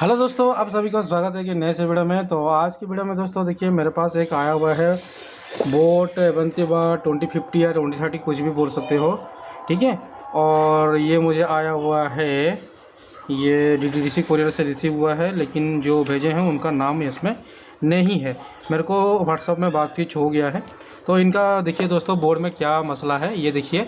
Hello दोस्तों, आप सभी का स्वागत है कि नए से वीडियो में। तो आज की वीडियो में दोस्तों देखिए, मेरे पास एक आया हुआ है बोट अवंतीवा 2050 या 2030 कुछ भी बोल सकते हो, ठीक है। और ये मुझे आया हुआ है, ये DTDC कोरियर से रिसीव हुआ है, लेकिन जो भेजे हैं उनका नाम इसमें नहीं है। मेरे को व्हाट्सअप में बातचीत हो गया है। तो इनका देखिए दोस्तों, बोर्ड में क्या मसला है ये देखिए।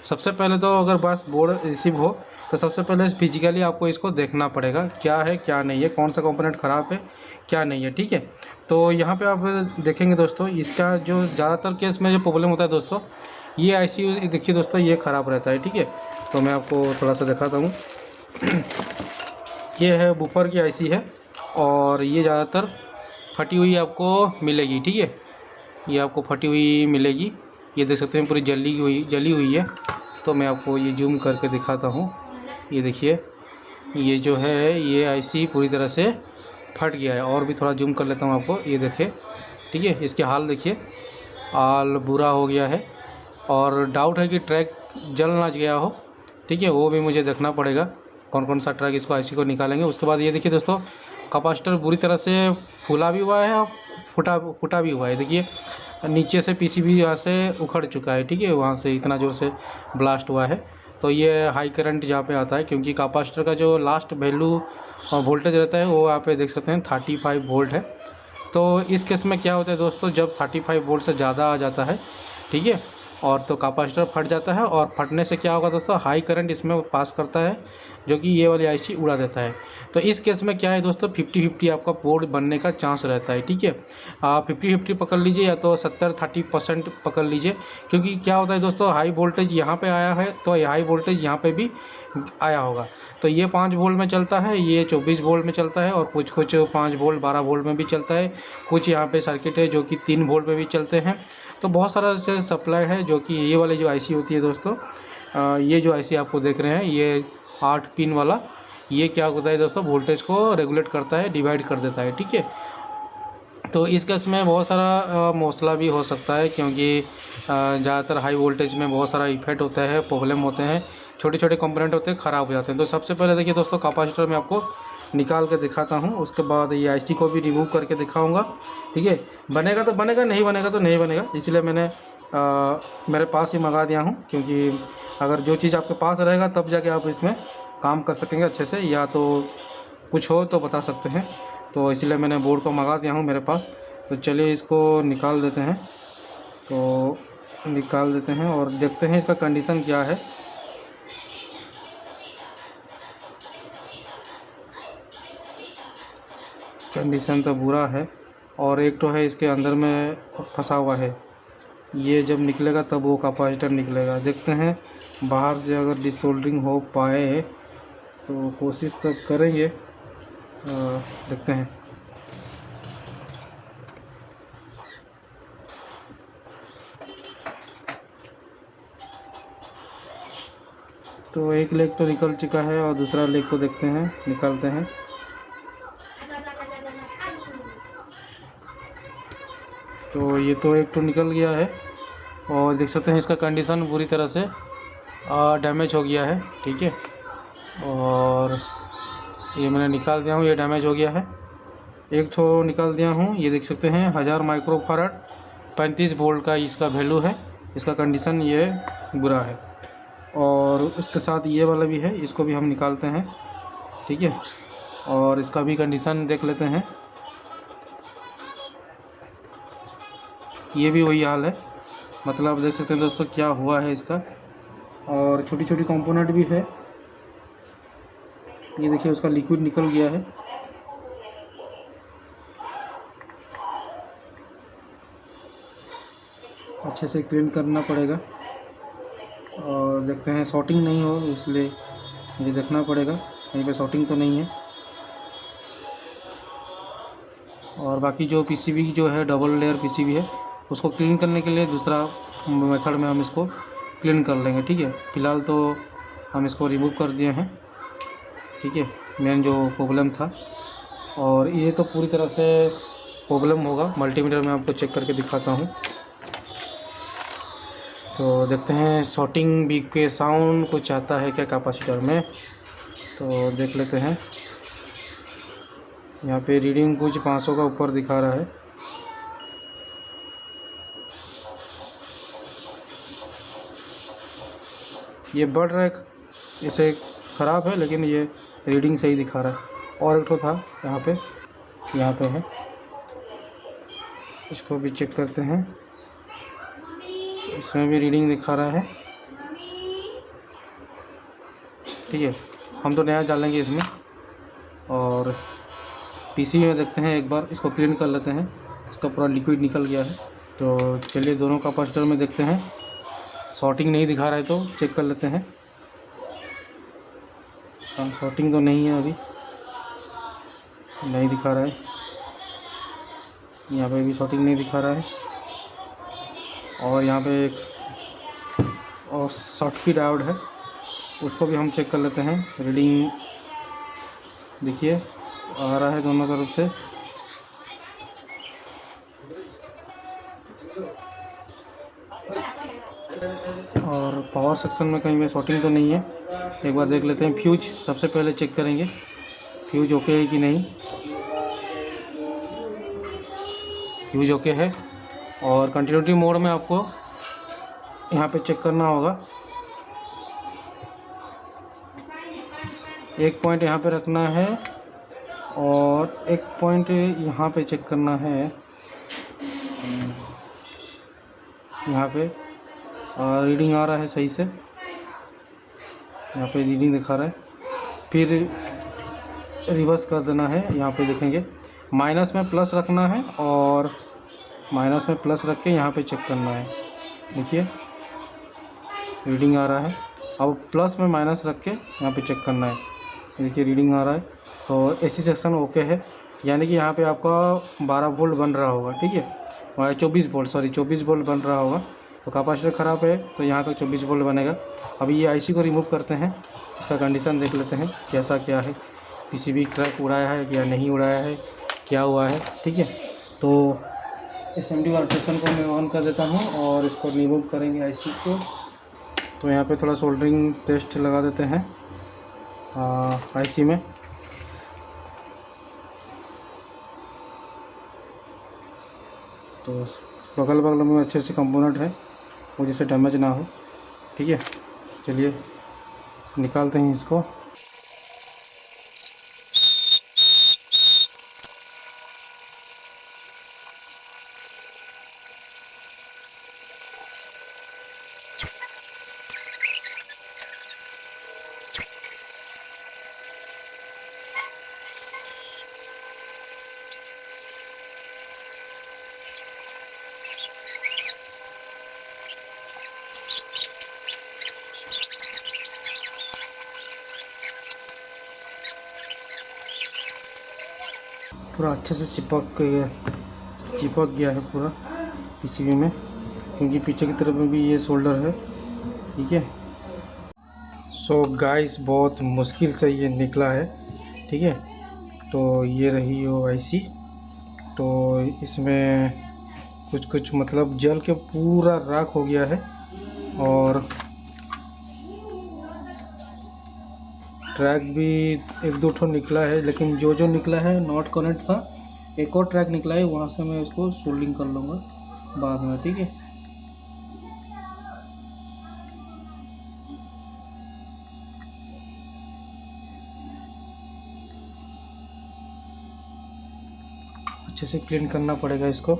सबसे पहले तो अगर बस बोर्ड रिसीव हो तो सबसे पहले फिजिकली आपको इसको देखना पड़ेगा, क्या है क्या नहीं है, कौन सा कंपोनेंट ख़राब है क्या नहीं है, ठीक है। तो यहाँ पे आप देखेंगे दोस्तों, इसका जो ज़्यादातर केस में जो प्रॉब्लम होता है दोस्तों, ये IC देखिए दोस्तों, ये ख़राब रहता है, ठीक है। तो मैं आपको थोड़ा सा दिखाता हूँ। ये है बूफर की IC है, और ये ज़्यादातर फटी हुई आपको मिलेगी, ठीक है। ये आपको फटी हुई मिलेगी, ये देख सकते हैं पूरी जली हुई है। तो मैं आपको ये जूम करके दिखाता हूँ। ये देखिए, ये जो है ये IC पूरी तरह से फट गया है। और भी थोड़ा जूम कर लेता हूँ आपको, ये देखिए, ठीक है। इसके हाल देखिए, हाल बुरा हो गया है। और डाउट है कि ट्रैक जल ना गया हो, ठीक है। वो भी मुझे देखना पड़ेगा, कौन कौन सा ट्रैक इसको IC को निकालेंगे। उसके बाद ये देखिए दोस्तों, कैपेसिटर बुरी तरह से फूला भी हुआ है और फूटा भी हुआ है। देखिए नीचे से PCB यहाँ से उखड़ चुका है, ठीक है। वहाँ से इतना जोर से ब्लास्ट हुआ है। तो ये हाई करंट जहाँ पे आता है, क्योंकि कैपेसिटर का जो लास्ट वैल्यू वोल्टेज रहता है वो यहाँ पे देख सकते हैं 35 वोल्ट है। तो इस केस में क्या होता है दोस्तों, जब 35 वोल्ट से ज़्यादा आ जाता है, ठीक है, और तो कैपेसिटर फट जाता है। और फटने से क्या होगा दोस्तों, हाई करंट इसमें पास करता है, जो कि ये वाली IC उड़ा देता है। तो इस केस में क्या है दोस्तों, 50-50 आपका बोर्ड बनने का चांस रहता है, ठीक है। 50-50 पकड़ लीजिए, या तो 70-30% पकड़ लीजिए। क्योंकि क्या होता है दोस्तों, हाई वोल्टेज यहाँ पे आया है तो हाई वोल्टेज यहाँ पे भी आया होगा। तो ये 5 वोल्ट में चलता है, ये 24 वोल्ट में चलता है, और कुछ 5 वोल्ट 12 वोल्ट में भी चलता है। कुछ यहाँ पे सर्किट है जो कि 3 वोल्ट में भी चलते हैं। तो बहुत सारा से सप्लाई है, जो कि ये वाली जो IC होती है दोस्तों, ये जो IC आपको देख रहे हैं, ये 8 पिन वाला, ये क्या होता है दोस्तों, वोल्टेज को रेगुलेट करता है, डिवाइड कर देता है, ठीक है। तो इस केस में बहुत सारा मसला भी हो सकता है, क्योंकि ज़्यादातर हाई वोल्टेज में बहुत सारा इफेक्ट होता है, प्रॉब्लम होते हैं, छोटे छोटे कंपोनेंट होते हैं, ख़राब हो जाते हैं। तो सबसे पहले देखिए दोस्तों, कैपेसिटर में आपको निकाल के दिखाता हूँ। उसके बाद ये IC को भी रिमूव करके दिखाऊंगा, ठीक है। बनेगा तो बनेगा, नहीं बनेगा तो नहीं बनेगा। इसलिए मैंने मेरे पास ही मंगा दिया हूँ, क्योंकि अगर जो चीज़ आपके पास रहेगा तब जाके आप इसमें काम कर सकेंगे अच्छे से, या तो कुछ हो तो बता सकते हैं। तो इसलिए मैंने बोर्ड को मंगा दिया हूँ मेरे पास। तो चलिए इसको निकाल देते हैं। तो निकाल देते हैं और देखते हैं इसका कंडीशन क्या है। कंडीशन तो बुरा है, और एक तो है इसके अंदर में फंसा हुआ है। ये जब निकलेगा तब वो कैपेसिटर निकलेगा। देखते हैं बाहर से अगर डिसोल्डरिंग हो पाए तो कोशिश तो करेंगे। देखते हैं। तो एक लेग तो निकल चुका है, और दूसरा लेग को देखते हैं, निकालते हैं। तो ये तो एक तो निकल गया है, और देख सकते हैं इसका कंडीशन बुरी तरह से डैमेज हो गया है, ठीक है। और ये मैंने निकाल दिया हूँ, ये डैमेज हो गया है। एक तो निकाल दिया हूँ, ये देख सकते हैं 1000 माइक्रोफैराड 35 वोल्ट का इसका वैल्यू है। इसका कंडीशन ये बुरा है। और उसके साथ ये वाला भी है, इसको भी हम निकालते हैं, ठीक है। और इसका भी कंडीशन देख लेते हैं। ये भी वही हाल है, मतलब देख सकते हैं दोस्तों क्या हुआ है इसका। और छोटी छोटी कंपोनेंट भी है, ये देखिए उसका लिक्विड निकल गया है। अच्छे से क्लीन करना पड़ेगा, और देखते हैं शॉर्टिंग नहीं हो, इसलिए मुझे देखना पड़ेगा कहीं पे शॉर्टिंग तो नहीं है। और बाकी जो PCB जो है, डबल लेयर PCB है, उसको क्लीन करने के लिए दूसरा मेथड में हम इसको क्लीन कर लेंगे, ठीक है। फ़िलहाल तो हम इसको रिमूव कर दिए हैं, ठीक है, मेन जो प्रॉब्लम था। और ये तो पूरी तरह से प्रॉब्लम होगा। मल्टीमीटर में आपको चेक करके दिखाता हूँ। तो देखते हैं शॉर्टिंग भी के साउंड कुछ आता है क्या कैपेसिटर में, तो देख लेते हैं। यहाँ पे रीडिंग कुछ 500 का ऊपर दिखा रहा है। ये बढ़ रहा है, इसे ख़राब है, लेकिन ये रीडिंग सही दिखा रहा है। और एक तो था यहाँ पे है, इसको भी चेक करते हैं। इसमें भी रीडिंग दिखा रहा है। ठीक है, हम तो नया डालेंगे इसमें, और पीसी में देखते हैं, एक बार इसको क्लीन कर लेते हैं। इसका पूरा लिक्विड निकल गया है। तो चलिए दोनों कैपेसिटर में देखते हैं। शॉर्टिंग नहीं दिखा रहा है तो चेक कर लेते हैं। शॉर्टिंग तो नहीं है, अभी नहीं दिखा रहा है। यहाँ पे भी शॉर्टिंग नहीं दिखा रहा है। और यहाँ पे एक और शॉर्टकी डायोड है, उसको भी हम चेक कर लेते हैं। रीडिंग देखिए आ रहा है दोनों तरफ से। और पावर सेक्शन में कहीं पे शॉर्टिंग तो नहीं है, एक बार देख लेते हैं। फ्यूज सबसे पहले चेक करेंगे, फ्यूज ओके है कि नहीं। फ्यूज ओके है। और कंटिन्यूटी मोड में आपको यहाँ पे चेक करना होगा। एक पॉइंट यहाँ पे रखना है और एक पॉइंट यहाँ पे चेक करना है। यहाँ पे रीडिंग आ रहा है सही से, यहाँ पे रीडिंग दिखा रहा है। फिर रिवर्स कर देना है। यहाँ पे देखेंगे माइनस में प्लस रखना है और माइनस में प्लस रख के यहाँ पे चेक करना है। देखिए रीडिंग आ रहा है। अब प्लस में माइनस रख के यहाँ पे चेक करना है। देखिए रीडिंग आ रहा है। तो एसी सेक्शन ओके है, यानी कि यहाँ पे आपका 12 वोल्ट बन रहा होगा। ठीक है, और 24 वोल्ट बन रहा होगा। तो कैपेसिटर ख़राब है तो यहाँ तक 24 वोल्ट बनेगा। अभी ये आईसी को रिमूव करते हैं, इसका कंडीशन देख लेते हैं कैसा क्या है। पीसीबी ट्रैक उड़ाया है या नहीं उड़ाया है, क्या हुआ है। ठीक है, तो एसएमडी वर्कस्टेशन को मैं ऑन कर देता हूँ और इसको रिमूव करेंगे आईसी को। तो यहाँ पे थोड़ा सोल्डरिंग टेस्ट लगा देते हैं आईसी में। तो बगल बगल में अच्छे अच्छे कंपोनेंट है, वो जैसे डैमेज ना हो। ठीक है, चलिए निकालते हैं इसको। पूरा अच्छे से चिपक गया है पूरा पीसीबी में, क्योंकि पीछे की तरफ में भी ये शोल्डर है। ठीक है, सो गाइस बहुत मुश्किल से ये निकला है। ठीक है, तो ये रही वो आईसी। तो इसमें कुछ मतलब जल के पूरा राख हो गया है। और ट्रैक भी एक दो ठो निकला है, लेकिन जो निकला है नॉट कनेक्ट था। एक और ट्रैक निकला है, वहाँ से मैं इसको सोल्डिंग कर लूँगा बाद में। ठीक है, अच्छे से क्लीन करना पड़ेगा इसको।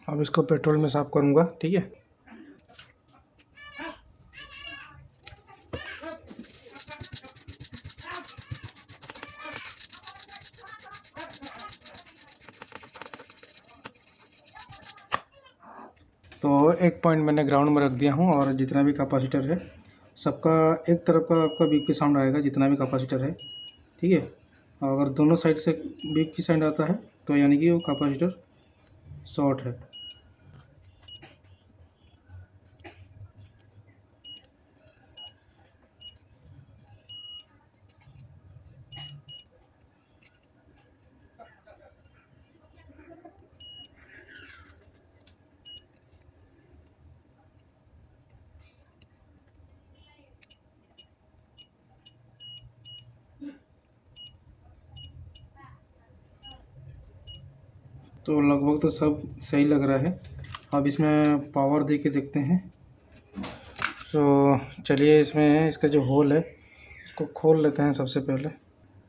अब इसको पेट्रोल में साफ़ करूँगा। ठीक है, तो एक पॉइंट मैंने ग्राउंड में रख दिया हूँ और जितना भी कैपेसिटर है सबका एक तरफ का आपका बीक की साउंड आएगा जितना भी कैपेसिटर है, ठीक है। और अगर दोनों साइड से बीक की साउंड आता है तो यानी कि वो कैपेसिटर शॉर्ट है। तो लगभग तो सब सही लग रहा है। अब इसमें पावर दे के देखते हैं। सो चलिए, इसमें इसका जो होल है इसको खोल लेते हैं सबसे पहले।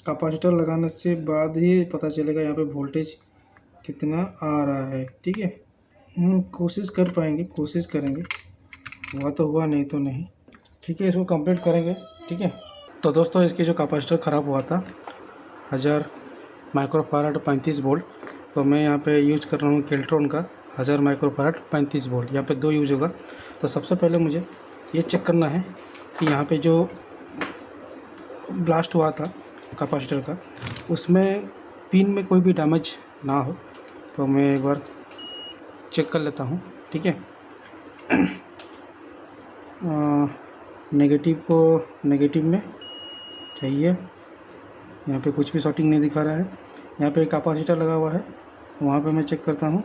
कैपेसिटर लगाने से बाद ही पता चलेगा यहाँ पे वोल्टेज कितना आ रहा है, ठीक है। कोशिश कर पाएंगे, कोशिश करेंगे, हुआ तो हुआ, नहीं तो नहीं, ठीक है। इसको कंप्लीट करेंगे, ठीक है। तो दोस्तों, इसके जो कैपेसिटर ख़राब हुआ था 1000 माइक्रोफैराड 35 वोल्ट, तो मैं यहाँ पे यूज कर रहा हूँ केल्ट्रॉन का 1000 माइक्रोफैराड 35 वोल्ट। यहाँ पे 2 यूज होगा। तो सबसे पहले मुझे ये चेक करना है कि यहाँ पे जो ब्लास्ट हुआ था कैपेसिटर का, उसमें पिन में कोई भी डैमेज ना हो। तो मैं एक बार चेक कर लेता हूँ, ठीक है। नेगेटिव को नेगेटिव में चाहिए। यहाँ पे कुछ भी शॉर्टिंग नहीं दिखा रहा है। यहाँ पे एक कैपेसिटर लगा हुआ है, वहाँ पे मैं चेक करता हूँ।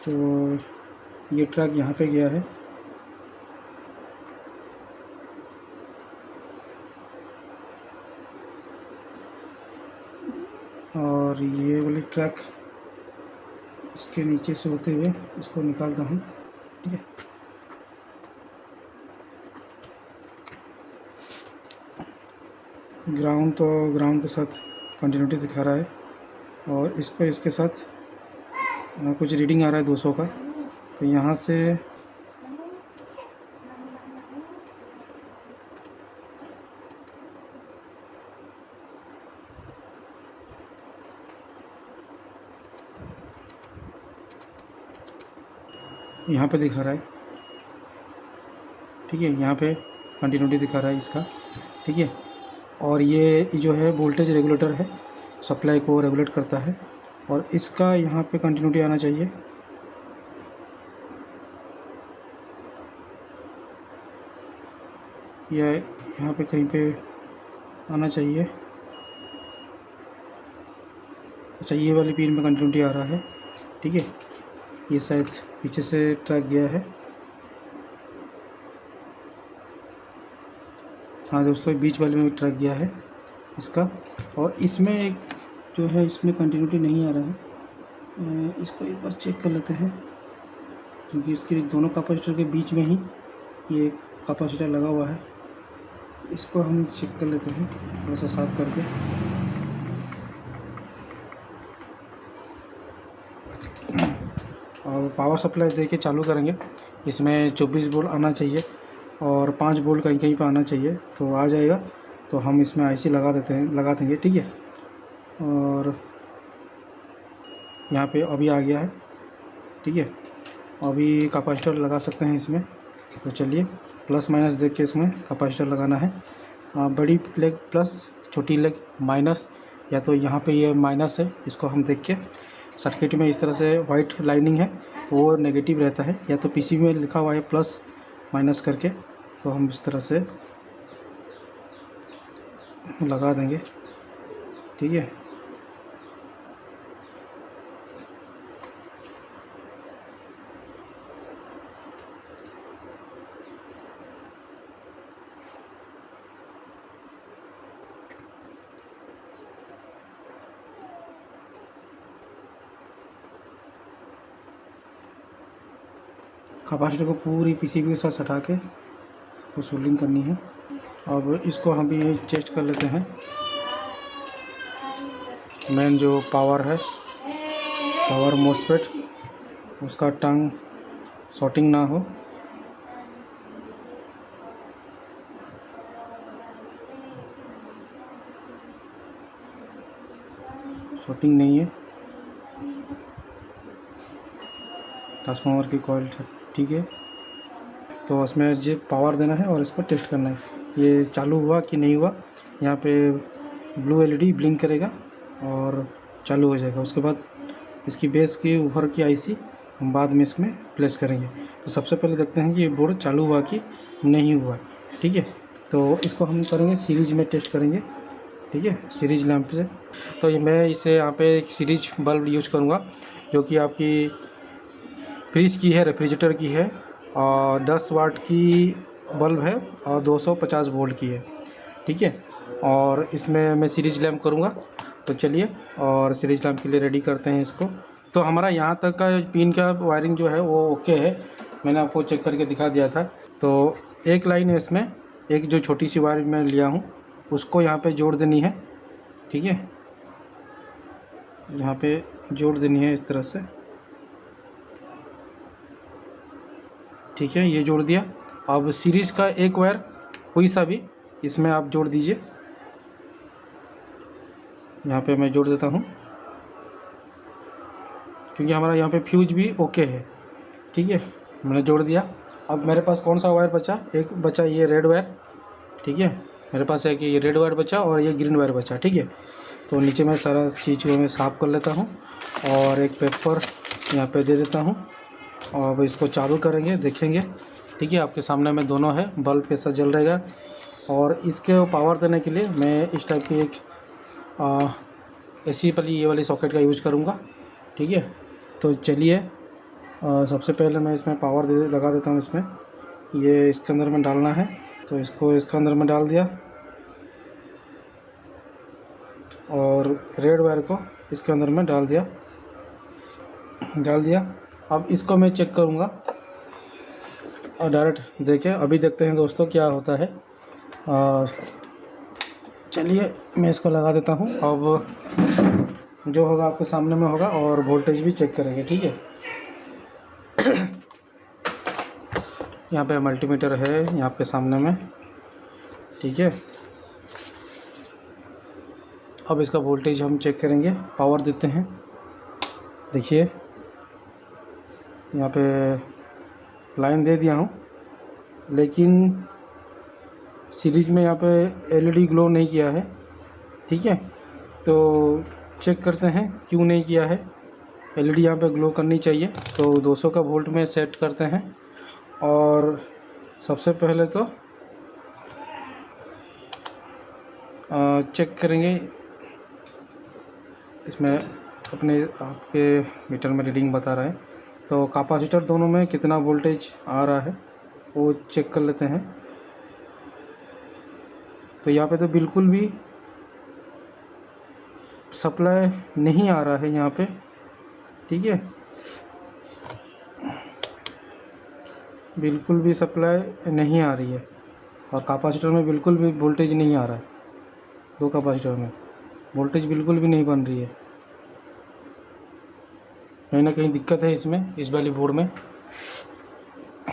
तो ये ट्रैक यहाँ पे गया है और ये वाली ट्रैक इसके नीचे से होते हुए इसको निकालता हूँ, ठीक है। ग्राउंड के साथ कंटिन्यूटी दिखा रहा है और इसको इसके साथ कुछ रीडिंग आ रहा है 200 का। तो यहाँ से यहाँ पे दिखा रहा है, ठीक है। यहाँ पे कंटिन्यूटी दिखा रहा है इसका, ठीक है। और ये जो है वोल्टेज रेगुलेटर है, सप्लाई को रेगुलेट करता है। और इसका यहाँ पे कंटिन्यूटी आना चाहिए। या यहाँ पे कहीं पे आना चाहिए। अच्छा, ये वाली पिन में कंटिन्यूटी आ रहा है, ठीक है। ये शायद पीछे से ट्रैक गया है। हाँ दोस्तों, बीच वाले में भी ट्रैक गया है इसका। और इसमें एक जो है, इसमें कंटिन्यूटी नहीं आ रहा है। इसको एक बार चेक कर लेते हैं, क्योंकि इसके दोनों कैपेसिटर के बीच में ही ये कैपेसिटर लगा हुआ है। इसको हम चेक कर लेते हैं थोड़ा सा साफ करके। और पावर सप्लाई देके चालू करेंगे। इसमें 24 वोल्ट आना चाहिए और 5 वोल्ट कहीं कहीं पर आना चाहिए, तो आ जाएगा। तो हम इसमें आईसी लगा देंगे, ठीक है। और यहाँ पे अभी आ गया है, ठीक है। अभी कैपेसिटर लगा सकते हैं इसमें। तो चलिए, प्लस माइनस देख के इसमें कैपेसिटर लगाना है। बड़ी लेग प्लस, छोटी लेग माइनस, या तो यहाँ पे ये माइनस है, इसको हम देख के सर्किट में इस तरह से वाइट लाइनिंग है वो नेगेटिव रहता है, या तो पीसीबी में लिखा हुआ है प्लस माइनस करके, तो हम इस तरह से लगा देंगे, ठीक है। कैपेसिटर को पूरी पीसीबी के साथ सटा के वो सोल्डिंग करनी है। अब इसको हम भी टेस्ट कर लेते हैं। मेन जो पावर है, पावर मोसफेट, उसका टंग शॉर्टिंग ना हो। शॉर्टिंग नहीं है। ट्रांसफार्मर की कॉइल, ठीक है। तो इसमें जो पावर देना है और इसको टेस्ट करना है, ये चालू हुआ कि नहीं हुआ। यहाँ पे ब्लू एलईडी ब्लिंक करेगा और चालू हो जाएगा। उसके बाद इसकी बेस की ऊपर की आईसी हम बाद में इसमें प्लेस करेंगे। तो सबसे पहले देखते हैं कि ये बोर्ड चालू हुआ कि नहीं हुआ, ठीक है। तो इसको हम करेंगे सीरीज में टेस्ट करेंगे, ठीक है, सीरीज लैंप से। तो ये मैं इसे यहाँ पे एक सीरीज बल्ब यूज करूँगा जो कि आपकी फ्रिज की है, रेफ्रिजरेटर की है, और 10 वाट की बल्ब है और 250 वोल्ट की है, ठीक है। और इसमें मैं सीरीज लैंप करूँगा। तो चलिए और सीरीज लैंप के लिए रेडी करते हैं इसको। तो हमारा यहाँ तक का पिन का वायरिंग जो है वो ओके है, मैंने आपको चेक करके दिखा दिया था। तो एक लाइन है इसमें, एक जो छोटी सी वायर मैं लिया हूँ उसको यहाँ पे जोड़ देनी है, ठीक है। यहाँ पे जोड़ देनी है इस तरह से, ठीक है, ये जोड़ दिया। अब सीरीज़ का एक वायर कोई सा भी इसमें आप जोड़ दीजिए। यहाँ पे मैं जोड़ देता हूँ क्योंकि हमारा यहाँ पे फ्यूज भी ओके है, ठीक है, मैंने जोड़ दिया। अब मेरे पास कौन सा वायर बचा, एक बचा ये रेड वायर, ठीक है, मेरे पास है कि ये रेड वायर बचा और ये ग्रीन वायर बचा, ठीक है। तो नीचे मैं सारा चीज़ को मैं साफ़ कर लेता हूँ और एक पेपर यहाँ पे दे देता हूँ। और अब इसको चालू करेंगे, देखेंगे, ठीक है। आपके सामने में दोनों है, बल्ब कैसा जल रहेगा। और इसके पावर देने के लिए मैं इस टाइप की एक एसी वाली ये वाली सॉकेट का यूज़ करूँगा, ठीक है। तो चलिए सबसे पहले मैं इसमें पावर लगा देता हूँ। इसमें ये इसके अंदर में डालना है, तो इसको इसके अंदर में डाल दिया और रेड वायर को इसके अंदर में डाल दिया। अब इसको मैं चेक करूँगा और डायरेक्ट देखें, अभी देखते हैं दोस्तों क्या होता है। चलिए मैं इसको लगा देता हूँ। अब जो होगा आपके सामने में होगा और वोल्टेज भी चेक करेंगे, ठीक है। यहाँ पे मल्टीमीटर है यहाँ पे सामने में, ठीक है। अब इसका वोल्टेज हम चेक करेंगे, पावर देते हैं। देखिए यहाँ पे लाइन दे दिया हूँ, लेकिन सीरीज़ में यहाँ पे एलईडी ग्लो नहीं किया है, ठीक है। तो चेक करते हैं क्यों नहीं किया है। एलईडी यहाँ पे ग्लो करनी चाहिए, तो 200 का वोल्ट में सेट करते हैं। और सबसे पहले तो चेक करेंगे इसमें, अपने आपके मीटर में रीडिंग बता रहा है, तो कैपेसिटर दोनों में कितना वोल्टेज आ रहा है वो चेक कर लेते हैं। तो यहाँ पे तो बिल्कुल भी सप्लाई नहीं आ रहा है यहाँ पे, ठीक है, बिल्कुल भी सप्लाई नहीं आ रही है। और कैपेसिटर में बिल्कुल भी वोल्टेज नहीं आ रहा है, दो कैपेसिटर में वोल्टेज बिल्कुल भी नहीं बन रही है। कहीं ना कहीं दिक्कत है इसमें, इस वाली बोर्ड में।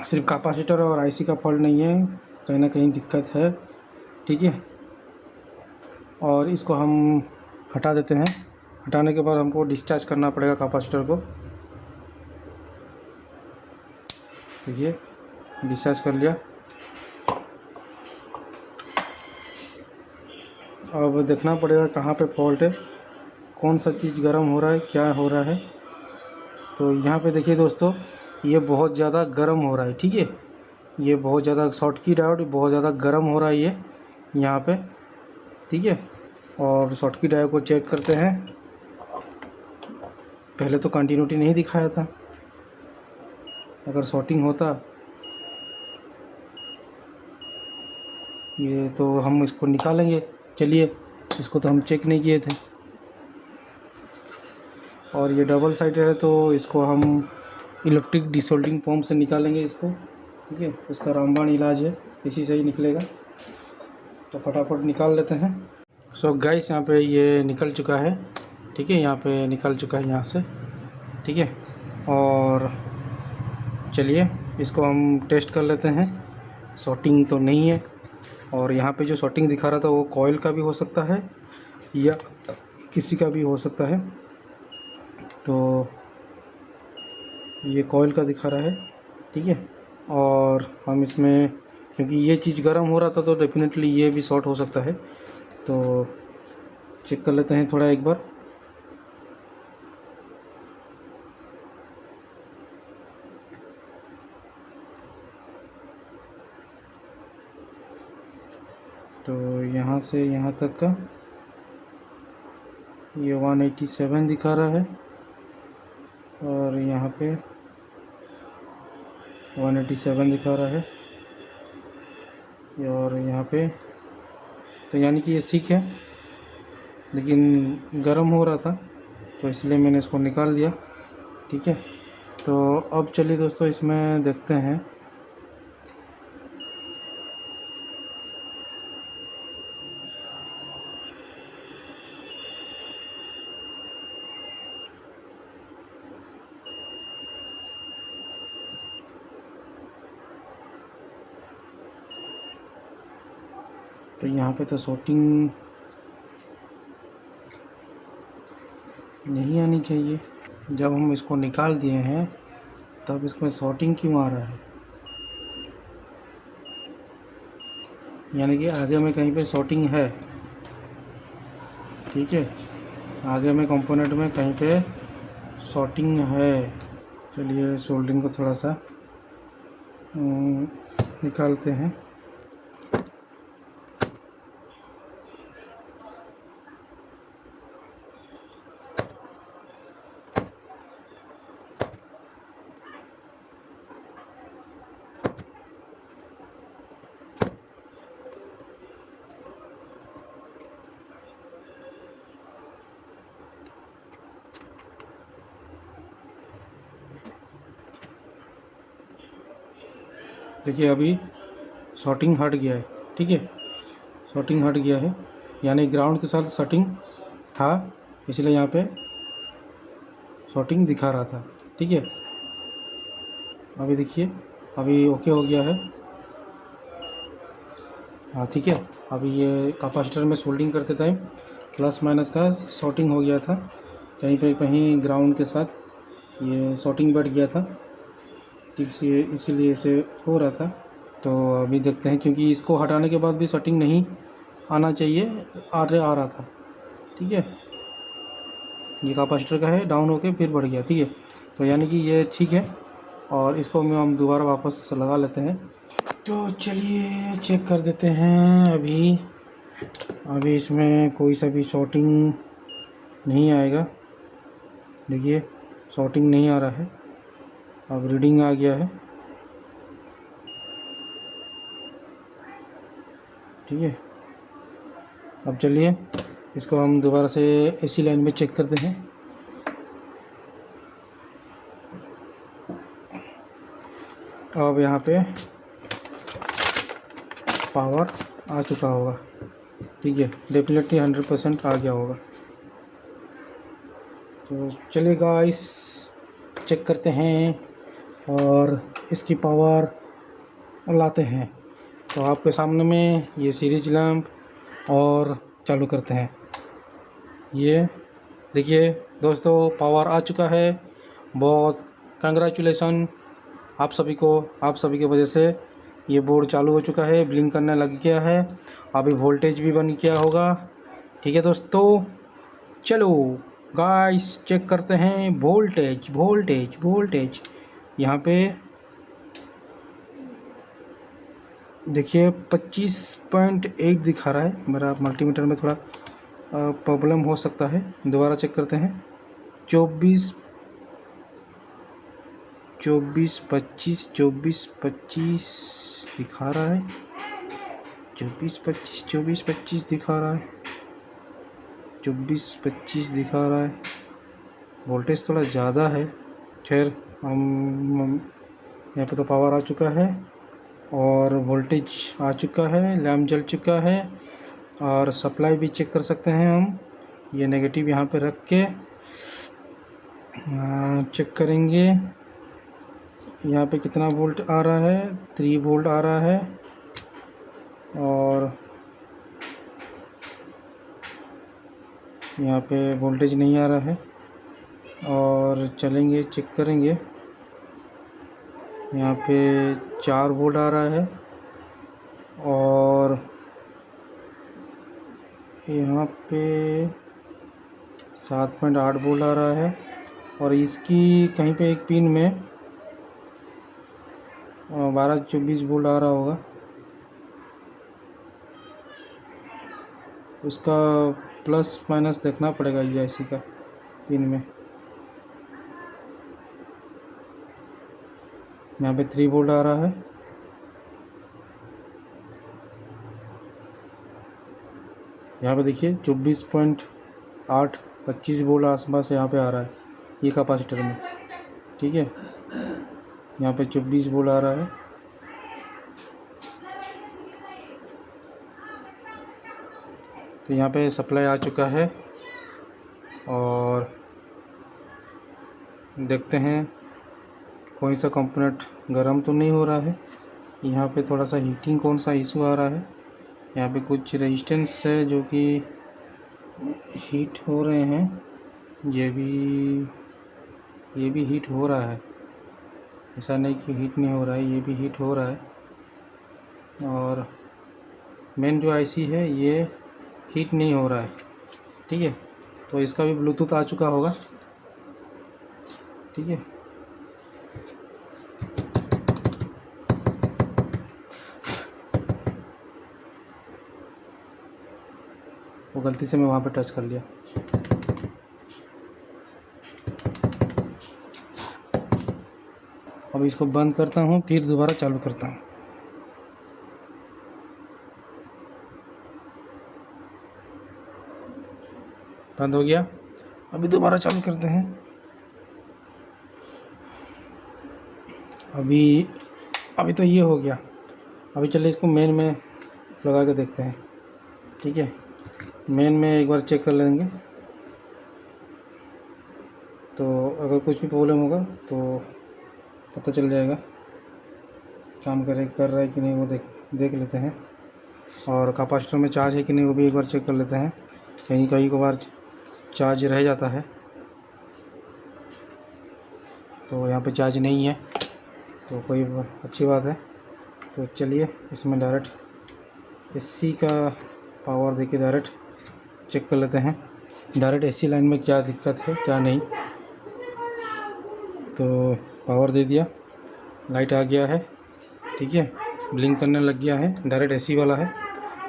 सिर्फ कैपेसिटर और आईसी का फॉल्ट नहीं है, कहीं ना कहीं दिक्कत है, ठीक है। और इसको हम हटा देते हैं। हटाने के बाद हमको डिस्चार्ज करना पड़ेगा कैपेसिटर को। देखिए डिस्चार्ज कर लिया। अब देखना पड़ेगा कहाँ पे फॉल्ट है, कौन सा चीज़ गर्म हो रहा है, क्या हो रहा है। तो यहाँ पे देखिए दोस्तों, ये बहुत ज़्यादा गर्म हो रहा है, ठीक है, ये बहुत ज़्यादा शॉर्टकी डायोड बहुत ज़्यादा गर्म हो रहा है ये यहाँ पे, ठीक है। और शॉर्टकी डायोड को चेक करते हैं। पहले तो कंटिन्यूटी नहीं दिखाया था, अगर शॉर्टिंग होता ये तो हम इसको निकालेंगे। चलिए, इसको तो हम चेक नहीं किए थे। और ये डबल साइडेड है, तो इसको हम इलेक्ट्रिक डिसोल्डिंग पंप से निकालेंगे इसको, ठीक है। उसका रामबाण इलाज है, इसी से ही निकलेगा। तो फटाफट निकाल लेते हैं। सो गाइस, यहाँ पे ये निकल चुका है, ठीक है, यहाँ पे निकल चुका है यहाँ से, ठीक है। और चलिए इसको हम टेस्ट कर लेते हैं। शॉर्टिंग तो नहीं है, और यहाँ पे जो शॉर्टिंग दिखा रहा था वो कॉइल का भी हो सकता है या किसी का भी हो सकता है। तो ये कॉइल का दिखा रहा है, ठीक है। और हम इसमें, क्योंकि ये चीज़ गर्म हो रहा था तो डेफिनेटली ये भी शॉर्ट हो सकता है, तो चेक कर लेते हैं थोड़ा एक बार। तो यहाँ से यहाँ तक का ये 187 दिखा रहा है, और यहाँ पे 187 दिखा रहा है, और यहाँ पे, तो यानी कि ये सीख है, लेकिन गर्म हो रहा था तो इसलिए मैंने इसको निकाल दिया, ठीक है। तो अब चलिए दोस्तों इसमें देखते हैं। तो यहाँ पे तो शॉर्टिंग नहीं आनी चाहिए। जब हम इसको निकाल दिए हैं तब इसमें शॉर्टिंग क्यों आ रहा है, यानी कि आगे में कहीं पे शॉर्टिंग है, ठीक है। आगे में कंपोनेंट में कहीं पे शॉर्टिंग है। चलिए सोल्डरिंग को थोड़ा सा निकालते हैं। देखिए अभी शॉर्टिंग हट गया है, ठीक है। शॉर्टिंग हट गया है, यानी ग्राउंड के साथ शॉर्टिंग था, इसलिए यहाँ पे शॉर्टिंग दिखा रहा था, ठीक है। अभी देखिए अभी ओके हो गया है, हाँ ठीक है। अभी ये कैपेसिटर में सोल्डिंग करते टाइम प्लस माइनस का शॉर्टिंग हो गया था, कहीं पे कहीं ग्राउंड के साथ ये शॉर्टिंग बैठ गया था, ठीक से, इसीलिए इसे हो रहा था। तो अभी देखते हैं, क्योंकि इसको हटाने के बाद भी शॉर्टिंग नहीं आना चाहिए, आ रहा था, ठीक है। ये कैपेसिटर का है, डाउन होके फिर बढ़ गया, ठीक है। तो यानी कि ये ठीक है, और इसको हम दोबारा वापस लगा लेते हैं। तो चलिए चेक कर देते हैं। अभी इसमें कोई सा भी शॉर्टिंग नहीं आएगा, देखिए शॉर्टिंग नहीं आ रहा है। अब रीडिंग आ गया है, ठीक है। अब चलिए इसको हम दोबारा से एसी लाइन में चेक करते हैं। अब यहाँ पे पावर आ चुका होगा, ठीक है, डेफिनेटली 100% आ गया होगा। तो चलिए गाइस चेक करते हैं और इसकी पावर लाते हैं। तो आपके सामने में ये सीरीज लैंप और चालू करते हैं। ये देखिए दोस्तों पावर आ चुका है, बहुत कंग्रेचुलेसन आप सभी को। आप सभी की वजह से ये बोर्ड चालू हो चुका है, ब्लिंक करने लग गया है, अभी वोल्टेज भी बन गया होगा, ठीक है दोस्तों। चलो गाइस चेक करते हैं वोल्टेज यहाँ पे देखिए 25.8 दिखा रहा है। मेरा मल्टीमीटर में थोड़ा प्रॉब्लम हो सकता है, दोबारा चेक करते हैं। 24 25 दिखा रहा है, 24 25 दिखा रहा है, 24 25 दिखा रहा है। वोल्टेज थोड़ा ज़्यादा है, खैर हम यहाँ पे तो पावर आ चुका है और वोल्टेज आ चुका है, लैंप जल चुका है, और सप्लाई भी चेक कर सकते हैं हम। ये नेगेटिव यहाँ पे रख के चेक करेंगे यहाँ पे कितना वोल्ट आ रहा है। 3 वोल्ट आ रहा है, और यहाँ पे वोल्टेज नहीं आ रहा है। और चलेंगे चेक करेंगे यहाँ पे 4 वोल्ट आ रहा है और यहाँ पे 7.8 वोल्ट आ रहा है और इसकी कहीं पे एक पिन में 12-24 वोल्ट आ रहा होगा। उसका प्लस माइनस देखना पड़ेगा ये IC का पिन में। यहाँ पे 3 वोल्ट आ रहा है। यहाँ पे देखिए 24.8 25 वोल्ट आसपास यहाँ पे आ रहा है ये कैपेसिटर में, ठीक है। यहाँ पे 24 वोल्ट आ रहा है। तो यहाँ पे सप्लाई आ चुका है और देखते हैं कोई सा कंपोनेंट गर्म तो नहीं हो रहा है। यहाँ पे थोड़ा सा हीटिंग कौन सा इशू आ रहा है। यहाँ पे कुछ रेजिस्टेंस है जो कि हीट हो रहे हैं। ये भी हीट हो रहा है, ऐसा नहीं कि हीट नहीं हो रहा है, ये भी हीट हो रहा है। और मेन जो IC है ये हीट नहीं हो रहा है, ठीक है। तो इसका भी ब्लूटूथ आ चुका होगा, ठीक है। वो गलती से मैं वहाँ पे टच कर लिया। अब इसको बंद करता हूँ, फिर दोबारा चालू करता हूँ। बंद हो गया। अभी दोबारा चालू करते हैं। अभी तो ये हो गया। अभी चलिए इसको मेन में लगा के देखते हैं, ठीक है। मेन में एक बार चेक कर लेंगे, तो अगर कुछ भी प्रॉब्लम होगा तो पता चल जाएगा काम कर रहा है कि नहीं, वो देख लेते हैं। और कैपेसिटर में चार्ज है कि नहीं वो भी एक बार चेक कर लेते हैं। कहीं बार चार्ज रह जाता है, तो यहाँ पे चार्ज नहीं है तो कोई अच्छी बात है। तो चलिए इसमें डायरेक्ट AC का पावर देके डायरेक्ट चेक कर लेते हैं, डायरेक्ट AC लाइन में क्या दिक्कत है क्या नहीं। तो पावर दे दिया, लाइट आ गया है, ठीक है, ब्लिंक करने लग गया है, डायरेक्ट AC वाला है।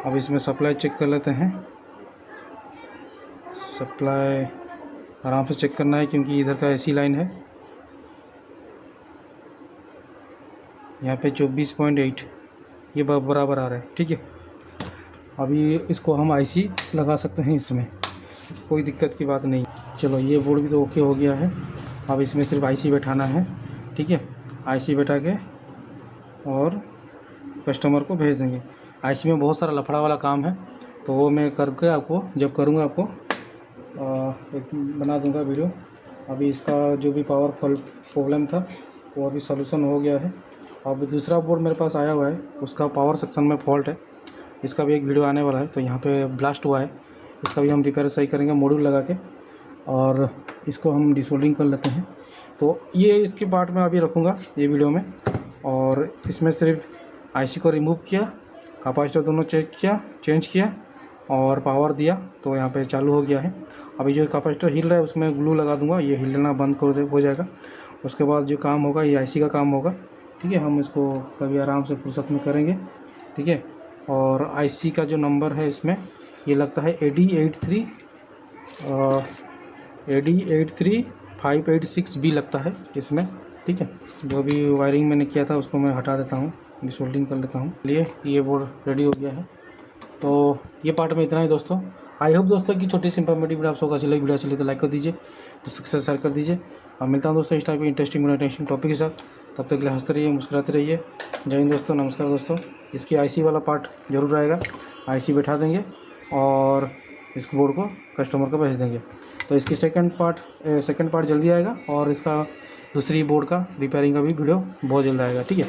अब इसमें सप्लाई चेक कर लेते हैं। सप्लाई आराम से चेक करना है क्योंकि इधर का AC लाइन है। यहाँ पे 24.8 ये बराबर आ रहा है, ठीक है। अभी इसको हम IC लगा सकते हैं, इसमें कोई दिक्कत की बात नहीं। चलो ये बोर्ड भी तो ओके हो गया है। अब इसमें सिर्फ IC बैठाना है, ठीक है। IC बैठा के और कस्टमर को भेज देंगे। IC में बहुत सारा लफड़ा वाला काम है, तो वो मैं करके आपको जब करूँगा आपको एक बना दूंगा वीडियो। अभी इसका जो भी पावर प्रॉब्लम था वो अभी सॉल्यूशन हो गया है। अब दूसरा बोर्ड मेरे पास आया हुआ है, उसका पावर सेक्शन में फॉल्ट है, इसका भी एक वीडियो आने वाला है। तो यहाँ पे ब्लास्ट हुआ है, इसका भी हम रिपेयर सही करेंगे मॉड्यूल लगा के, और इसको हम डिसोल्डरिंग कर लेते हैं। तो ये इसके पार्ट में अभी रखूँगा ये वीडियो में। और इसमें सिर्फ IC को रिमूव किया, कैपेसिटर दोनों चेंज किया और पावर दिया, तो यहाँ पे चालू हो गया है। अभी जो कैपेसिटर हिल रहा है उसमें ग्लू लगा दूंगा, ये हिलना बंद हो जाएगा। उसके बाद जो काम होगा ये IC का काम होगा, ठीक है। हम इसको कभी आराम से फुर्सत में करेंगे, ठीक है। और IC का जो नंबर है इसमें ये लगता है AD83586B लगता है इसमें, ठीक है। जो भी वायरिंग मैंने किया था उसको मैं हटा देता हूँ, डिसोल्डरिंग कर लेता हूँ। चलिए ये बोर्ड रेडी हो गया है। तो ये पार्ट में इतना ही दोस्तों। आई होप दोस्तों की छोटी सी इंफॉर्मेटिव वीडियो आप सबको अच्छी लगी। वीडियो अच्छी लगी तो लाइक कर दीजिए, दोस्तों के साथ शेयर कर दीजिए। और मिलता हूँ दोस्तों इस टाइप की इंटरेस्टिंग टॉपिक के साथ। तब तक के लिए हंसते रहिए, मुस्कुराते रहिए। जय हिंद दोस्तों, नमस्कार दोस्तों। इसकी IC वाला पार्ट जरूर आएगा, IC बैठा देंगे और इस बोर्ड को कस्टमर को भेज देंगे। तो इसकी सेकंड पार्ट जल्दी आएगा और इसका दूसरी बोर्ड का रिपेयरिंग का भी वीडियो बहुत जल्द आएगा, ठीक है।